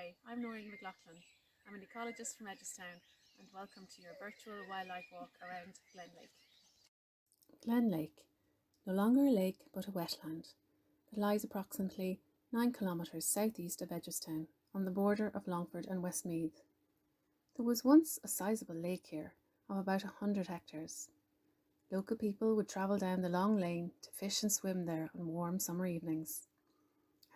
Hi, I'm Noreen McLoughlin. I'm an ecologist from Edgestown and welcome to your virtual wildlife walk around Glen Lake. Glen Lake, no longer a lake but a wetland, that lies approximately 9 kilometres southeast of Edgestown on the border of Longford and Westmeath. There was once a sizable lake here of about 100 hectares. Local people would travel down the long lane to fish and swim there on warm summer evenings.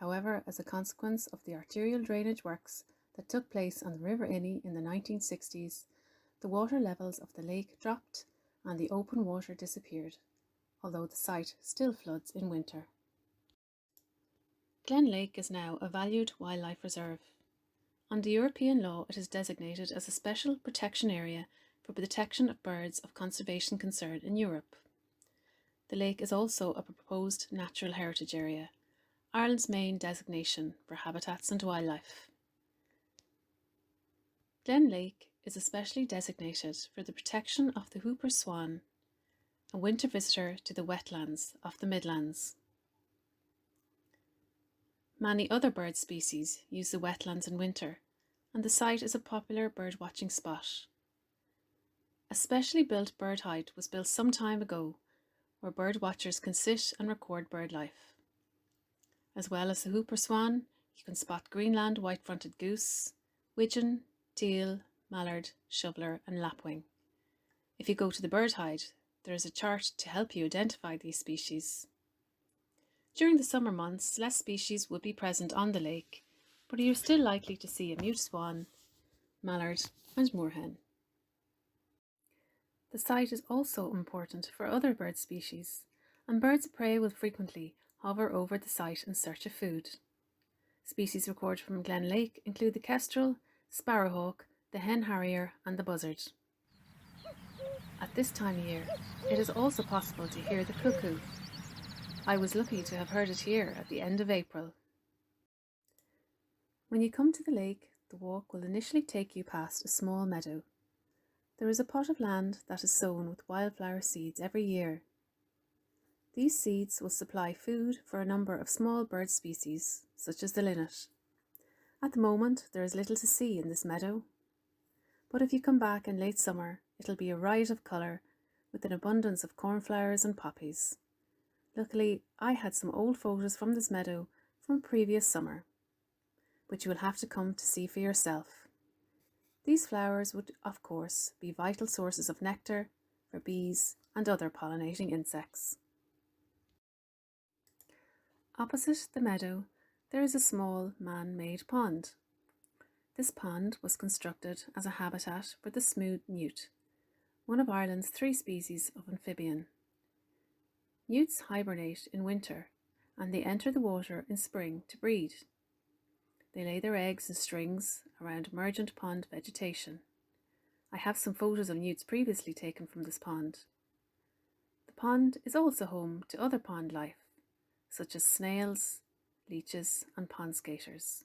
However, as a consequence of the arterial drainage works that took place on the River Inny in the 1960s, the water levels of the lake dropped and the open water disappeared, although the site still floods in winter. Glen Lake is now a valued wildlife reserve. Under European law, it is designated as a special protection area for the protection of birds of conservation concern in Europe. The lake is also a proposed natural heritage area, Ireland's main designation for habitats and wildlife. Glen Lake is especially designated for the protection of the whooper swan, a winter visitor to the wetlands of the Midlands. Many other bird species use the wetlands in winter, and the site is a popular bird watching spot. A specially built bird hide was built some time ago, where bird watchers can sit and record bird life. As well as the whooper swan, you can spot Greenland white-fronted goose, widgeon, teal, mallard, shoveler and lapwing. If you go to the bird hide, there is a chart to help you identify these species. During the summer months, less species would be present on the lake, but you're still likely to see a mute swan, mallard and moorhen. The site is also important for other bird species, and birds of prey will frequently hover over the site in search of food. Species recorded from Glen Lake include the kestrel, sparrowhawk, the hen harrier and the buzzard. At this time of year, it is also possible to hear the cuckoo. I was lucky to have heard it here at the end of April. When you come to the lake, the walk will initially take you past a small meadow. There is a plot of land that is sown with wildflower seeds every year. These seeds will supply food for a number of small bird species, such as the linnet. At the moment, there is little to see in this meadow, but if you come back in late summer, it'll be a riot of colour with an abundance of cornflowers and poppies. Luckily, I had some old photos from this meadow from a previous summer, but you will have to come to see for yourself. These flowers would, of course, be vital sources of nectar for bees and other pollinating insects. Opposite the meadow, there is a small man-made pond. This pond was constructed as a habitat for the smooth newt, one of Ireland's 3 species of amphibian. Newts hibernate in winter, and they enter the water in spring to breed. They lay their eggs in strings around emergent pond vegetation. I have some photos of newts previously taken from this pond. The pond is also home to other pond life, such as snails, leeches and pond skaters.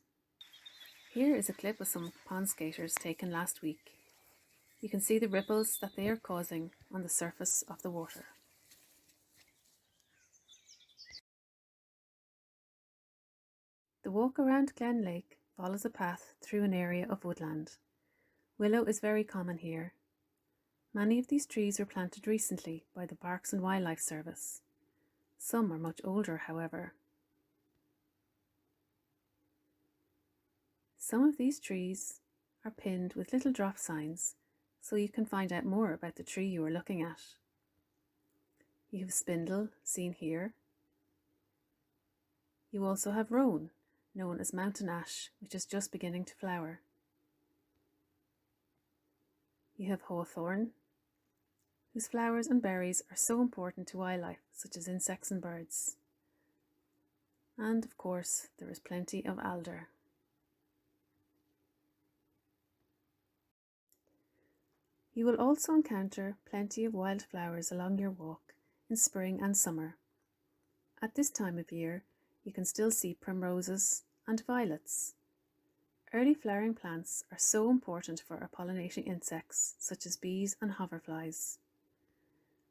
Here is a clip of some pond skaters taken last week. You can see the ripples that they are causing on the surface of the water. The walk around Glen Lake follows a path through an area of woodland. Willow is very common here. Many of these trees were planted recently by the Parks and Wildlife Service. Some are much older, however. Some of these trees are pinned with little drop signs, so you can find out more about the tree you are looking at. You have spindle, seen here. You also have rowan, known as mountain ash, which is just beginning to flower. You have hawthorn, whose flowers and berries are so important to wildlife, such as insects and birds. And of course, there is plenty of alder. You will also encounter plenty of wildflowers along your walk in spring and summer. At this time of year, you can still see primroses and violets. Early flowering plants are so important for our pollinating insects, such as bees and hoverflies.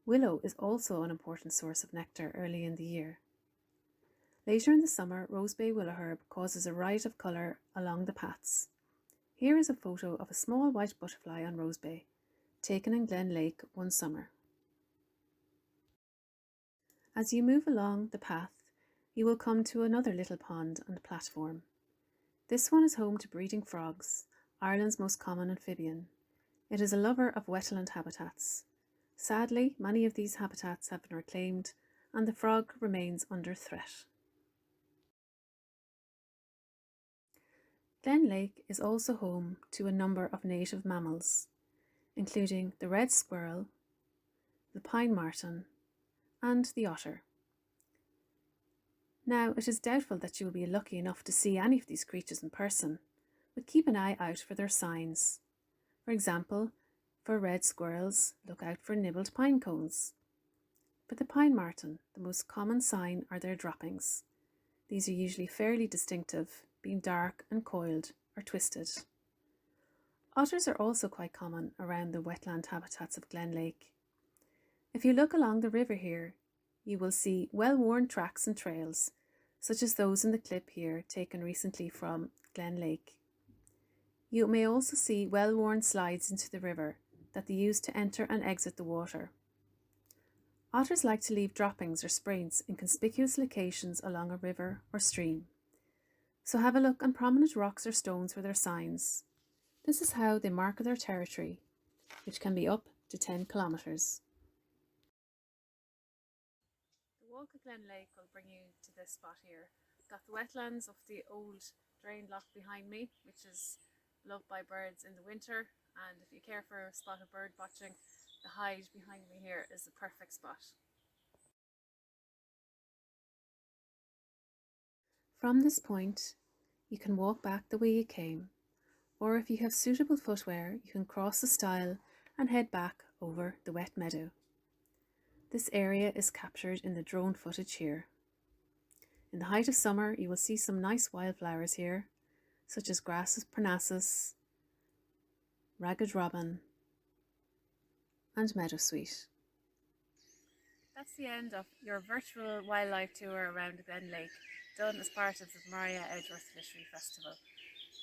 Willow is also an important source of nectar early in the year. Later in the summer, rosebay willowherb causes a riot of colour along the paths. Here is a photo of a small white butterfly on rosebay, taken in Glen Lake one summer. As you move along the path, you will come to another little pond and platform. This one is home to breeding frogs, Ireland's most common amphibian. It is a lover of wetland habitats. Sadly, many of these habitats have been reclaimed and the frog remains under threat. Glen Lake is also home to a number of native mammals, including the red squirrel, the pine marten, and the otter. Now, it is doubtful that you will be lucky enough to see any of these creatures in person, but keep an eye out for their signs. For example, for red squirrels, look out for nibbled pine cones. For the pine marten, the most common sign are their droppings. These are usually fairly distinctive, being dark and coiled or twisted. Otters are also quite common around the wetland habitats of Glen Lake. If you look along the river here, you will see well-worn tracks and trails, such as those in the clip here taken recently from Glen Lake. You may also see well-worn slides into the river that they use to enter and exit the water. Otters like to leave droppings or spraints in conspicuous locations along a river or stream. So have a look on prominent rocks or stones for their signs. This is how they mark their territory, which can be up to 10 kilometres. The walk at Glen Lake will bring you to this spot here. Got the wetlands of the old drain lock behind me, which is loved by birds in the winter, and if you care for a spot of bird watching, the hide behind me here is the perfect spot. From this point, you can walk back the way you came, or if you have suitable footwear, you can cross the stile and head back over the wet meadow. This area is captured in the drone footage here. In the height of summer, you will see some nice wildflowers here, such as grasses parnassus, ragged robin, and meadowsweet. That's the end of your virtual wildlife tour around Glen Lake, done as part of the Maria Edgeworth Literary Festival.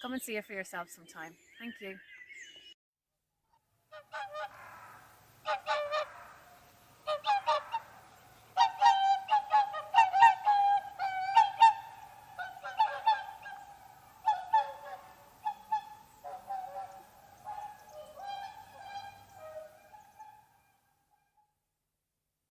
Come and see it for yourself sometime. Thank you.